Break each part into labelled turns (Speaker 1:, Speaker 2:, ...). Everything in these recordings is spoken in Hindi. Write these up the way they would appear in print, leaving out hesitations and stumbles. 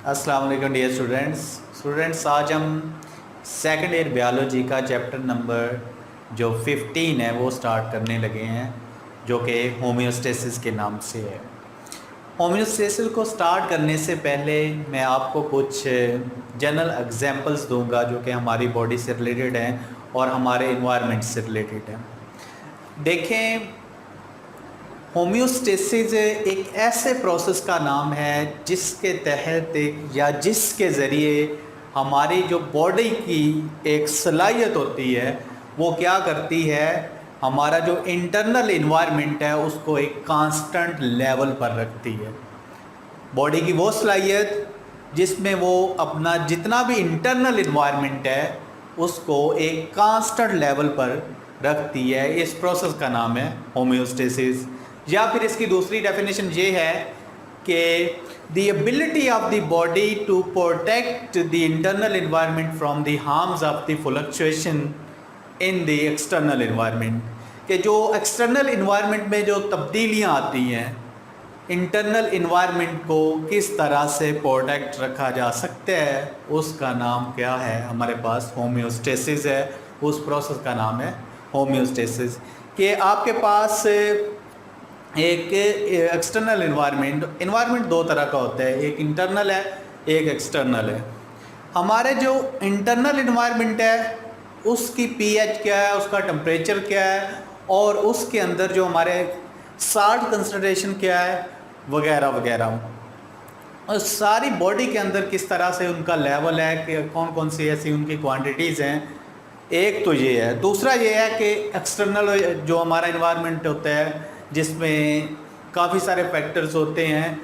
Speaker 1: अस्सलाम वालेकुम डियर स्टूडेंट्स आज हम सेकंड ईयर बायोलॉजी का चैप्टर नंबर जो 15 है वो स्टार्ट करने लगे हैं, जो कि होम्योस्टेसिस के नाम से है। होम्योस्टेसिस को स्टार्ट करने से पहले मैं आपको कुछ जनरल एग्जांपल्स दूंगा जो कि हमारी बॉडी से रिलेटेड हैं और हमारे इन्वायरमेंट से रिलेटेड हैं। देखें, होम्योस्टेसिस एक ऐसे प्रोसेस का नाम है जिसके तहत या जिसके ज़रिए हमारी जो बॉडी की एक सलाहियत होती है वो क्या करती है, हमारा जो इंटरनल इन्वायरमेंट है उसको एक कांस्टेंट लेवल पर रखती है। बॉडी की वो सलाहियत जिसमें वो अपना जितना भी इंटरनल इन्वायरमेंट है उसको एक कांस्टेंट लेवल पर रखती है। इस प्रोसेस का नाम है होम्योस्टेसिस। या फिर इसकी दूसरी डेफिनेशन ये है कि the ability of the body to protect the internal environment from the harms of the fluctuation in the external environment, कि जो एक्सटर्नल इन्वायरमेंट में जो तब्दीलियाँ आती हैं इंटरनल इन्वायरमेंट को किस तरह से प्रोटेक्ट रखा जा सकता है, उसका नाम क्या है, हमारे पास होम्योस्टेसिस है। उस प्रोसेस का नाम है होम्योस्टेसिस। कि आपके पास एक एक्सटर्नल इन्वायरमेंट दो तरह का होता है, एक इंटरनल है एक एक्सटर्नल है। हमारे जो इंटरनल इन्वायरमेंट है उसकी पीएच क्या है, उसका टेम्परेचर क्या है और उसके अंदर जो हमारे साल्ट कंसंट्रेशन क्या है वगैरह वगैरह, और सारी बॉडी के अंदर किस तरह से उनका लेवल है कि कौन कौन सी ऐसी उनकी क्वांटिटीज़ हैं। एक तो ये है। दूसरा ये है कि एक्सटर्नल जो हमारा इन्वायरमेंट होता है जिसमें काफ़ी सारे फैक्टर्स होते हैं,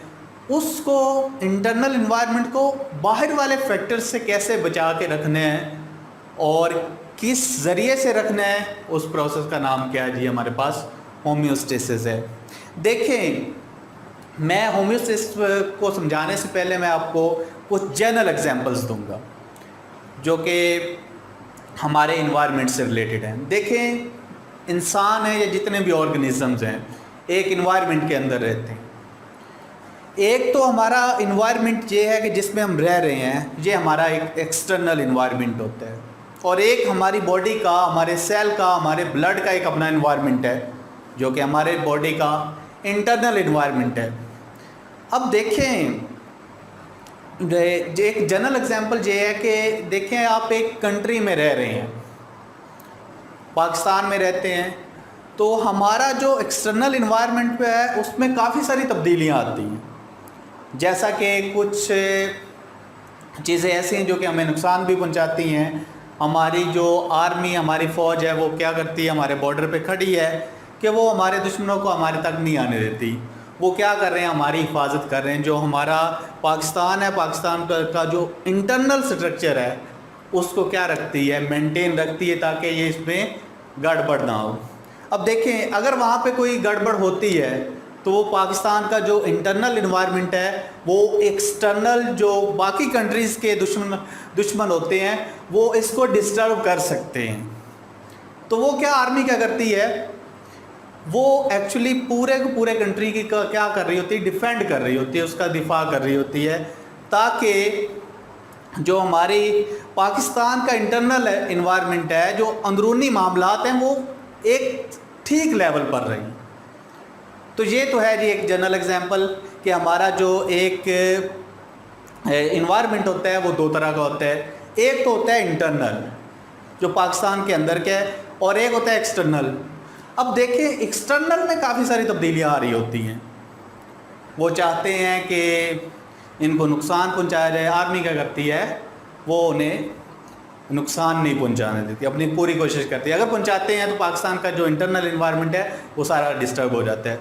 Speaker 1: उसको इंटरनल इन्वायरमेंट को बाहर वाले फैक्टर्स से कैसे बचा के रखना है और किस ज़रिए से रखना है, उस प्रोसेस का नाम क्या है जी, हमारे पास होम्योस्टेसिस है। देखें, मैं होम्योस्टेसिस को समझाने से पहले मैं आपको कुछ जनरल एग्जांपल्स दूंगा जो कि हमारे इन्वायरमेंट से रिलेटेड हैं। देखें, इंसान है या जितने भी ऑर्गेनिजम्स हैं एक इन्वायरमेंट के अंदर रहते हैं। एक तो हमारा इन्वायरमेंट ये है कि जिसमें हम रह रहे हैं, ये हमारा एक एक्सटर्नल इन्वायरमेंट होता है, और एक हमारी बॉडी का, हमारे सेल का, हमारे ब्लड का एक अपना इन्वायरमेंट है जो कि हमारे बॉडी का इंटरनल इन्वायरमेंट है। अब देखें, एक जनरल एग्जांपल ये है कि देखें, आप एक कंट्री में रह रहे हैं, पाकिस्तान में रहते हैं, तो हमारा जो एक्सटर्नल इन्वायरमेंट पे है उसमें काफ़ी सारी तब्दीलियां आती हैं। जैसा कि कुछ चीज़ें ऐसी हैं जो कि हमें नुकसान भी पहुंचाती हैं। हमारी जो आर्मी, हमारी फ़ौज है वो क्या करती है, हमारे बॉर्डर पे खड़ी है कि वो हमारे दुश्मनों को हमारे तक नहीं आने देती। वो क्या कर रहे हैं, हमारी हिफाजत कर रहे हैं। जो हमारा पाकिस्तान है, पाकिस्तान का जो इंटरनल स्ट्रक्चर है उसको क्या रखती है, मेंटेन रखती है ताकि ये इसमें गड़बड़ ना हो। अब देखें, अगर वहाँ पे कोई गड़बड़ होती है तो वो पाकिस्तान का जो इंटरनल इन्वायरमेंट है वो एक्सटर्नल जो बाकी कंट्रीज़ के दुश्मन होते हैं वो इसको डिस्टर्ब कर सकते हैं। तो वो क्या, आर्मी क्या करती है, वो एक्चुअली पूरे को पूरे कंट्री की क्या कर रही होती है, डिफेंड कर रही होती है, उसका दिफा कर रही होती है, ताकि जो हमारी पाकिस्तान का इंटरनल इन्वायरमेंट है, जो अंदरूनी मामलात हैं, वो एक ठीक लेवल पर रही। तो ये तो है जी एक जनरल एग्जांपल कि हमारा जो एक इन्वायरमेंट होता है वो दो तरह का होता है। एक तो होता है इंटरनल जो पाकिस्तान के अंदर का है, और एक होता है एक्सटर्नल। अब देखें, एक्सटर्नल में काफ़ी सारी तब्दीलियाँ आ रही होती हैं। वो चाहते हैं कि इनको नुकसान पहुंचाया जाए। आर्मी क्या करती है, वो उन्हें नुकसान नहीं पहुंचाने देती, अपनी पूरी कोशिश करती है। अगर पहुंचाते हैं तो पाकिस्तान का जो इंटरनल इन्वायरमेंट है वो सारा डिस्टर्ब हो जाता है।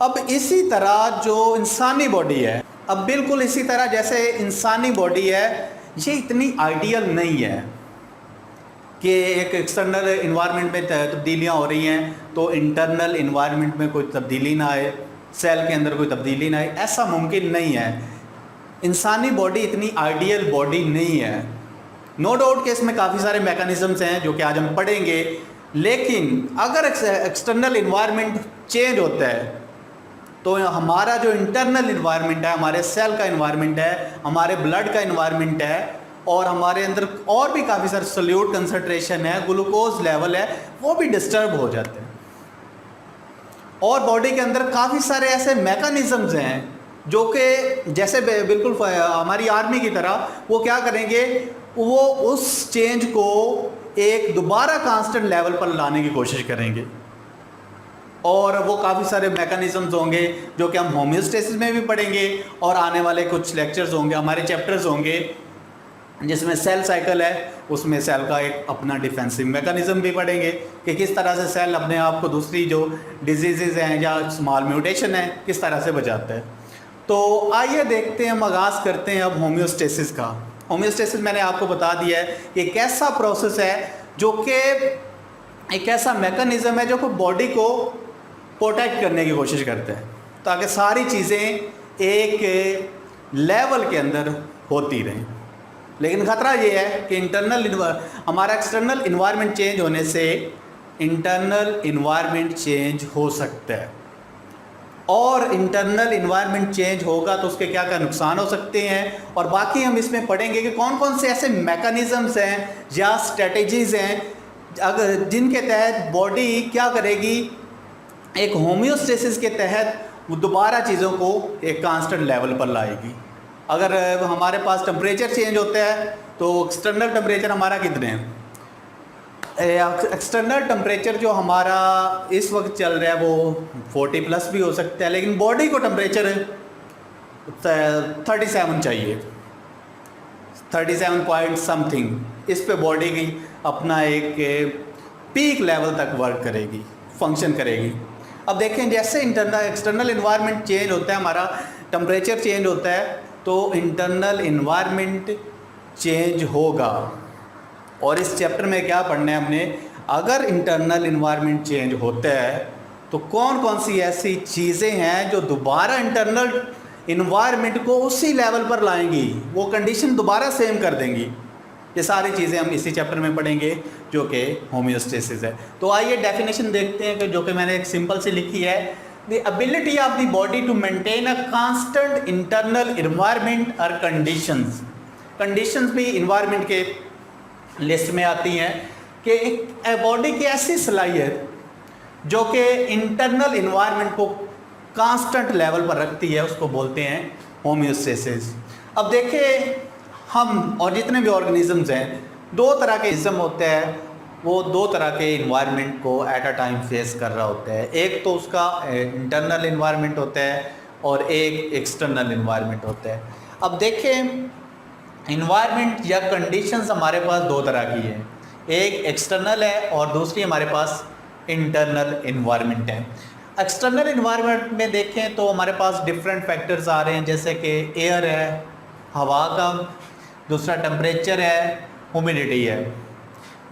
Speaker 1: अब इसी तरह जो इंसानी बॉडी है, अब बिल्कुल इसी तरह जैसे इंसानी बॉडी है, ये इतनी आइडियल नहीं है कि एक एक्सटर्नल इन्वायरमेंट में तब्दीलियाँ हो रही हैं तो इंटरनल इन्वायरमेंट में कोई तब्दीली ना आए, सेल के अंदर कोई तब्दीली ना आए, ऐसा मुमकिन नहीं है। इंसानी बॉडी इतनी आइडियल बॉडी नहीं है। नो डाउट कि इसमें काफ़ी सारे मैकेनिज़म्स हैं जो कि आज हम पढ़ेंगे, लेकिन अगर एक्सटर्नल इन्वायरमेंट चेंज होता है तो हमारा जो इंटरनल इन्वायरमेंट है, हमारे सेल का इन्वायरमेंट है, हमारे ब्लड का इन्वायरमेंट है, और हमारे अंदर और भी काफ़ी सारे सोल्यूट कंसंट्रेशन है, ग्लूकोज लेवल है, वो भी डिस्टर्ब हो जाते हैं। और बॉडी के अंदर काफ़ी सारे ऐसे मैकेनिज़म्स हैं जो कि जैसे बिल्कुल हमारी आर्मी की तरह वो क्या करेंगे, वो उस चेंज को एक दोबारा कांस्टेंट लेवल पर लाने की कोशिश करेंगे। और वो काफ़ी सारे मैकेनिज़म्स होंगे जो कि हम होम्योस्टेसिस में भी पढ़ेंगे, और आने वाले कुछ लेक्चर्स होंगे, हमारे चैप्टर्स होंगे जिसमें सेल साइकिल है, उसमें सेल का एक अपना डिफेंसिव मैकेनिज़्म भी पढ़ेंगे कि किस तरह से सेल अपने आप को दूसरी जो डिजीज़ हैं या स्मॉल म्यूटेशन है किस तरह से बचाता है। तो आइए देखते हैं, हम आगाज़ करते हैं अब होम्योस्टेसिस का। होम्योस्टेसिस मैंने आपको बता दिया है कि एक ऐसा प्रोसेस है जो कि एक ऐसा मैकेनिज़्म है जो कि बॉडी को प्रोटेक्ट करने की कोशिश करता है ताकि सारी चीज़ें एक लेवल के अंदर होती रहें। लेकिन ख़तरा ये है कि हमारा एक्सटर्नल इन्वायरमेंट चेंज होने से इंटरनल इन्वायरमेंट चेंज हो सकता है, और इंटरनल इन्वायरमेंट चेंज होगा तो उसके क्या क्या नुकसान हो सकते हैं, और बाकी हम इसमें पढ़ेंगे कि कौन कौन से ऐसे मैकेनिज़म्स हैं या स्ट्रेटजीज़ हैं अगर जिनके तहत बॉडी क्या करेगी, एक होम्योस्टेसिस के तहत वो दोबारा चीज़ों को एक कांस्टेंट लेवल पर लाएगी। अगर हमारे पास टेम्परेचर चेंज होता है तो एक्सटर्नल टेम्परेचर हमारा कितने हैं, एक्सटर्नल टेम्परेचर जो हमारा इस वक्त चल रहा है वो 40 प्लस भी हो सकता है, लेकिन बॉडी को टेम्परेचर 37 चाहिए, 37 पॉइंट समथिंग। इस पे बॉडी की अपना एक पीक लेवल तक वर्क करेगी, फंक्शन करेगी। अब देखें जैसे एक्सटर्नल इन्वायरमेंट चेंज होता है, हमारा टेम्परेचर चेंज होता है, तो इंटरनल इन्वायरमेंट चेंज होगा। और इस चैप्टर में क्या पढ़ना है हमने, अगर इंटरनल इन्वायरमेंट चेंज होता है तो कौन कौन सी ऐसी चीज़ें हैं जो दोबारा इंटरनल इन्वायरमेंट को उसी लेवल पर लाएंगी, वो कंडीशन दोबारा सेम कर देंगी। ये सारी चीज़ें हम इसी चैप्टर में पढ़ेंगे जो कि होम्योस्टेसिस है। तो आइए डेफिनेशन देखते हैं कि जो कि मैंने एक सिंपल सी लिखी है, the ability of the body to maintain a constant internal environment और कंडीशंस। कंडीशंस भी इन्वायरमेंट के लिस्ट में आती हैं कि एक बॉडी की ऐसी सलाहियत जो कि इंटरनल इन्वायरमेंट को कांस्टेंट लेवल पर रखती है, उसको बोलते हैं होम्योस्टेसिस। अब देखिए हम और जितने भी ऑर्गेनिजम्स हैं, दो तरह के इज़म होते हैं, वो दो तरह के इन्वायरमेंट को एट अ टाइम फेस कर रहा होता है। एक तो उसका इंटरनल इन्वायरमेंट होता है और एक एक्सटर्नल इन्वायरमेंट होता है। अब देखें इन्वायरमेंट या कंडीशंस हमारे पास दो तरह की है, एक एक्सटर्नल है और दूसरी हमारे पास इंटरनल इन्वायरमेंट है। एक्सटर्नल इन्वायरमेंट में देखें तो हमारे पास डिफरेंट फैक्टर्स आ रहे हैं, जैसे कि एयर है, हवा का, दूसरा टेम्परेचर है, ह्यूमिडिटी है।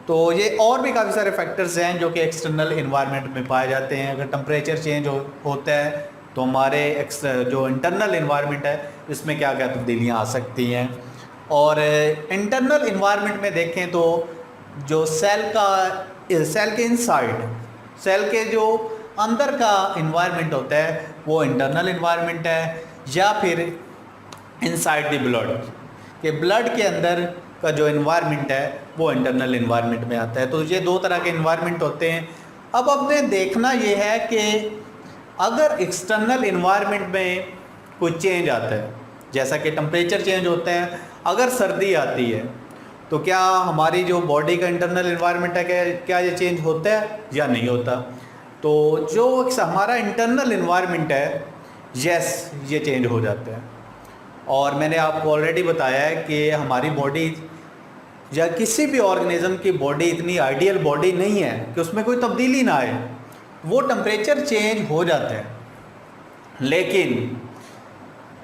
Speaker 1: तो ये और भी काफ़ी सारे फैक्टर्स हैं जो कि एक्सटर्नल इन्वायरमेंट में पाए जाते हैं। अगर टेम्परेचर चेंज होता है तो हमारे जो इंटरनल इन्वायरमेंट है इसमें क्या क्या तब्दीलियाँ आ सकती हैं। और इंटरनल इन्वायरमेंट में देखें तो जो सेल के इनसाइड, सेल के जो अंदर का इन्वायरमेंट होता है वो इंटरनल इन्वायरमेंट है, या फिर इनसाइड द ब्लड के ब्लड के अंदर का जो इन्वायरमेंट है वो इंटरनल इन्वायरमेंट में आता है। तो ये दो तरह के इन्वायरमेंट होते हैं। अब हमने देखना ये है कि अगर एक्सटर्नल इन्वायरमेंट में कोई चेंज आता है, जैसा कि टेम्परेचर चेंज होता है, अगर सर्दी आती है तो क्या हमारी जो बॉडी का इंटरनल इन्वायरमेंट है क्या ये चेंज होता है या नहीं होता। तो जो हमारा इंटरनल इन्वायरमेंट है, यस, ये चेंज हो जाता है। और मैंने आपको ऑलरेडी बताया है कि हमारी बॉडी या किसी भी ऑर्गेनिज्म की बॉडी इतनी आइडियल बॉडी नहीं है कि उसमें कोई तब्दीली ना आए। वो टेम्परेचर चेंज हो जाता है, लेकिन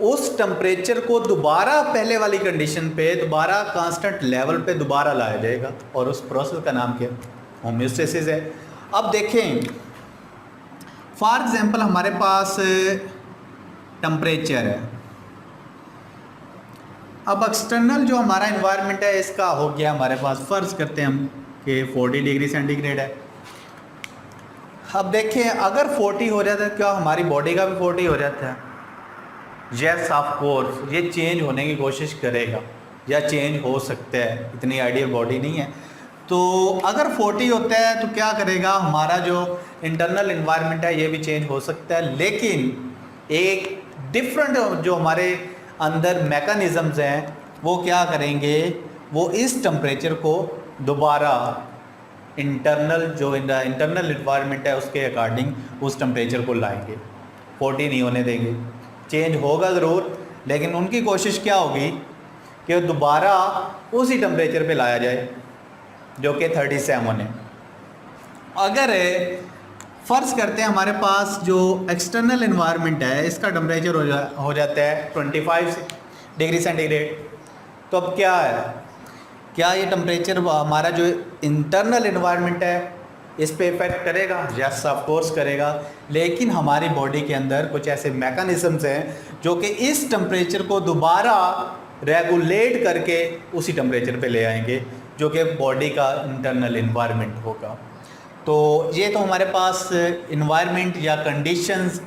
Speaker 1: उस टेम्परेचर को दोबारा पहले वाली कंडीशन पे दोबारा कांस्टेंट लेवल पे दोबारा लाया जाएगा, और उस प्रोसेस का नाम क्या, होम्योस्टेसिस है। अब देखें फॉर एग्जांपल हमारे पास टेम्परेचर है। अब एक्सटर्नल जो हमारा इन्वायरमेंट है इसका हो गया हमारे पास, फ़र्ज़ करते हैं हम कि 40 डिग्री सेंटीग्रेड है। अब देखिए अगर 40 हो जाता है, क्या हमारी बॉडी का भी 40 हो जाता है? यस ऑफ कोर्स, ये चेंज होने की कोशिश करेगा या चेंज हो सकता है, इतनी आइडियल बॉडी नहीं है। तो अगर 40 होता है तो क्या करेगा, हमारा जो इंटरनल इन्वायरमेंट है ये भी चेंज हो सकता है, लेकिन एक डिफरेंट जो हमारे अंदर मैकेनिज़म्स हैं वो क्या करेंगे, वो इस टेम्परेचर को दोबारा इंटरनल जो इंटरनल इन्वायरमेंट है उसके अकॉर्डिंग उस टेम्परेचर को लाएंगे, 40 नहीं होने देंगे। चेंज होगा ज़रूर, लेकिन उनकी कोशिश क्या होगी कि दोबारा उसी टेम्परेचर पे लाया जाए जो कि 37 है। अगर फ़र्ज़ करते हैं हमारे पास जो एक्सटर्नल इन्वायरमेंट है इसका टेम्परेचर हो जाता है 25 डिग्री सेंटीग्रेड, तो अब क्या है, क्या ये टेम्परेचर हमारा जो इंटरनल इन्वायरमेंट है इस पे इफ़ेक्ट करेगा? यस ऑफ कोर्स करेगा, लेकिन हमारी बॉडी के अंदर कुछ ऐसे मैकेनिज़म्स हैं जो कि इस टेम्परेचर को दोबारा रेगुलेट करके उसी टेम्परेचर पे ले आएंगे जो कि बॉडी का इंटरनल इन्वायरमेंट होगा। तो ये तो हमारे पास इन्वायरमेंट या कंडीशंस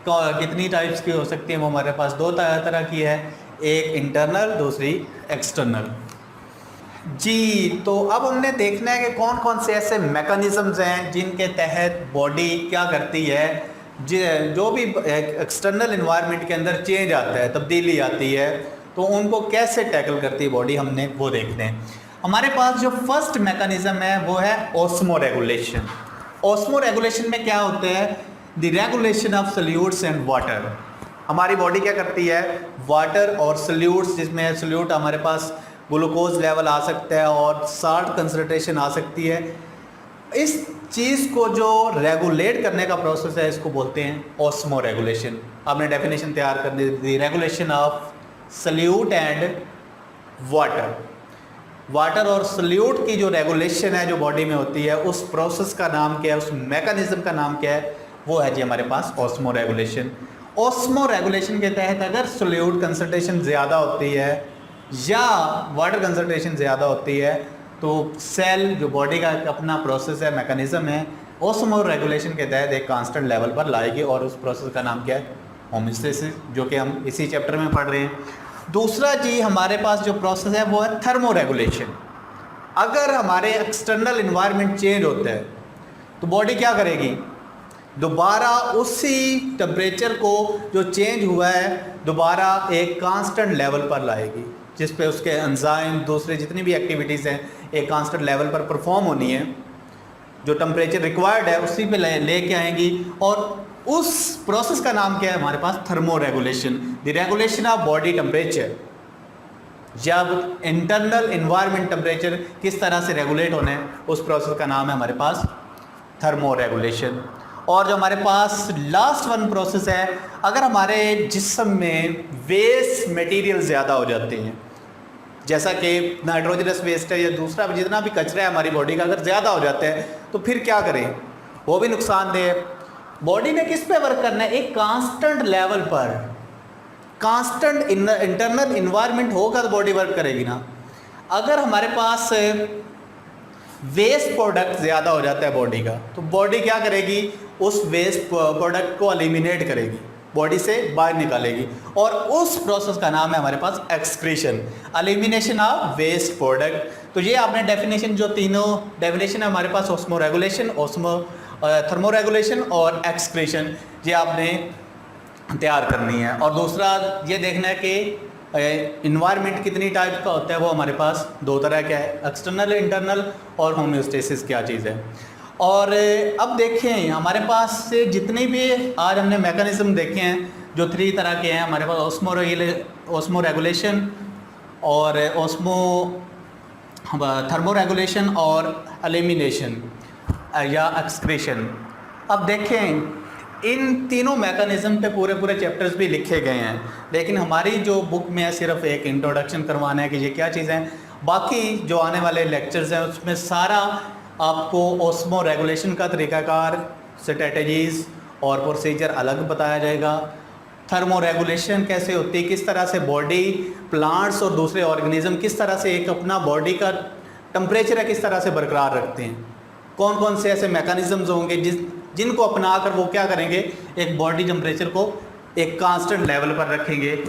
Speaker 1: कितनी टाइप्स की हो सकती हैं, वो हमारे पास दो तरह की है, एक इंटरनल दूसरी एक्सटर्नल। जी, तो अब हमने देखना है कि कौन कौन से ऐसे मैकेनिज़म्स हैं जिनके तहत बॉडी क्या करती है, जो भी एक्सटर्नल इन्वायरमेंट के अंदर चेंज आता है, तब्दीली आती है, तो उनको कैसे टैकल करती है बॉडी, हमने वो देखते हैं। हमारे पास जो फर्स्ट मैकेनिज़्म है वो है ऑस्मो रेगुलेशन। ऑस्मो रेगुलेशन में क्या होता है, the regulation of solutes and water. हमारी बॉडी क्या करती है, वाटर और सॉल्यूट्स, जिसमें सॉल्यूट हमारे पास ग्लूकोज लेवल आ सकता है और साल्ट कंसनट्रेशन आ सकती है, इस चीज़ को जो रेगुलेट करने का प्रोसेस है इसको बोलते हैं ऑस्मो रेगुलेशन। आपने डेफिनेशन तैयार कर दी, the regulation of solute and water. Water और सॉल्यूट की जो रेगुलेशन है जो बॉडी में होती है, उस प्रोसेस का नाम क्या है, उस मैकेनिज्म का नाम क्या है, वो है जी हमारे पास ऑस्मो रेगुलेशन। ऑस्मो रेगुलेशन के तहत अगर सॉल्यूट कंसंट्रेशन ज़्यादा होती है या वाटर कंसंट्रेशन ज़्यादा होती है तो सेल जो बॉडी का अपना प्रोसेस है, मैकेनिज्म है, ऑस्मो रेगुलेशन के तहत एक कांस्टेंट लेवल पर लाएगी और उस प्रोसेस का नाम क्या है, होम्योस्टेसिस, जो कि हम इसी चैप्टर में पढ़ रहे हैं। दूसरा जी हमारे पास जो प्रोसेस है वो है थर्मो रेगुलेशन। अगर हमारे एक्सटर्नल इन्वायरमेंट चेंज होता है तो बॉडी क्या करेगी, दोबारा उसी टेम्परेचर को जो चेंज हुआ है दोबारा एक कांस्टेंट लेवल पर लाएगी, जिस पे उसके एंजाइम दूसरे जितनी भी एक्टिविटीज़ हैं एक कांस्टेंट लेवल पर परफॉर्म होनी है, जो टेम्परेचर रिक्वायर्ड है उसी पे लेके आएंगी, और उस प्रोसेस का नाम क्या है हमारे पास, thermoregulation, the regulation of body temperature. जब इंटरनल इन्वायरमेंट टेम्परेचर किस तरह से रेगुलेट होना है उस प्रोसेस का नाम है हमारे पास थर्मो रेगुलेशन। और जो हमारे पास लास्ट वन प्रोसेस है, अगर हमारे जिस्म में वेस्ट मटेरियल ज़्यादा हो जाते हैं, जैसा कि नाइट्रोजनस वेस्ट है या दूसरा जितना भी कचरा है हमारी बॉडी का अगर ज़्यादा हो जाता है तो फिर क्या करें, वो भी नुकसानदेह है। बॉडी ने किस पे वर्क करना है, एक कांस्टेंट लेवल पर, कांस्टेंट इंटरनल इन्वायरमेंट होगा तो बॉडी वर्क करेगी ना। अगर हमारे पास वेस्ट प्रोडक्ट ज़्यादा हो जाता है बॉडी का तो बॉडी क्या करेगी, उस वेस्ट प्रोडक्ट को एलिमिनेट करेगी, बॉडी से बाहर निकालेगी, और उस प्रोसेस का नाम है हमारे पास excretion, elimination of waste product. तो ये आपने डेफिनेशन, जो तीनों डेफिनेशन है हमारे पास, osmoregulation, osmo thermo regulation और एक्सक्रीशन, ये आपने तैयार करनी है। और दूसरा ये देखना है कि इन्वायरमेंट कितनी टाइप का होता है, वो हमारे पास दो तरह का है, एक्सटर्नल इंटरनल, और होम्योस्टेसिस क्या चीज़ है। और अब देखें हमारे पास से जितने भी आज हमने मैकेनिज्म देखे हैं जो 3 तरह के हैं हमारे पास, ऑस्मो रेगुलेशन और ऑस्मो थर्मो रेगुलेशन और एलिमिनेशन या एक्सक्रीशन। अब देखें इन तीनों मैकेनिज्म पे पूरे चैप्टर्स भी लिखे गए हैं, लेकिन हमारी जो बुक में है सिर्फ एक इंट्रोडक्शन करवाना है कि ये क्या चीज़ें हैं। बाकी जो आने वाले लेक्चर्स हैं उसमें सारा आपको ऑस्मो रेगुलेशन का तरीक़ाकार, स्ट्रेटजीज़ और प्रोसीजर अलग बताया जाएगा। थर्मो रेगुलेशन कैसे होती है, किस तरह से बॉडी, प्लांट्स और दूसरे ऑर्गेनिज्म किस तरह से एक अपना बॉडी का टेम्परेचर है किस तरह से बरकरार रखते हैं, कौन कौन से ऐसे मैकेनिज़म्स होंगे जिनको अपनाकर वो क्या करेंगे, एक बॉडी टेम्परेचर को एक कांस्टेंट लेवल पर रखेंगे।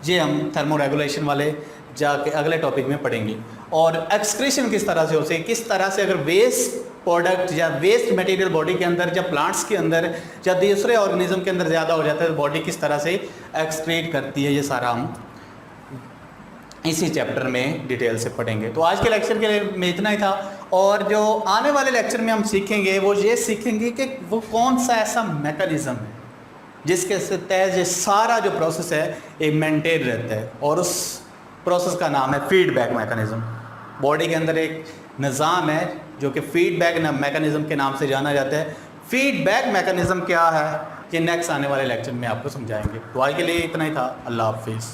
Speaker 1: ये हम थर्मोरेगुलेशन वाले जाके अगले टॉपिक में पढ़ेंगे। और एक्सक्रीशन किस तरह से होते हैं, किस तरह से अगर वेस्ट प्रोडक्ट या वेस्ट मटेरियल बॉडी के अंदर या प्लांट्स के अंदर या दूसरे ऑर्गेनिज्म के अंदर ज़्यादा हो जाता है तो बॉडी किस तरह से एक्सक्रीट करती है, ये सारा हम इसी चैप्टर में डिटेल से पढ़ेंगे। तो आज के लेक्चर के लिए में इतना ही था, और जो आने वाले लेक्चर में हम सीखेंगे वो ये सीखेंगे कि वो कौन सा ऐसा मैकेनिज़्म है जिसके तहत ये सारा जो प्रोसेस है ये मेंटेन रहता है, और उस प्रोसेस का नाम है फीडबैक मैकेनिज़्म। बॉडी के अंदर एक निज़ाम है जो कि फीडबैक मैकेनिज़्म के नाम से जाना जाता है। फीडबैक मैकेनिज़्म क्या है ये नेक्स्ट आने वाले लेक्चर में आपको समझाएंगे। तो आज के लिए इतना ही था। अल्लाह हाफिज़।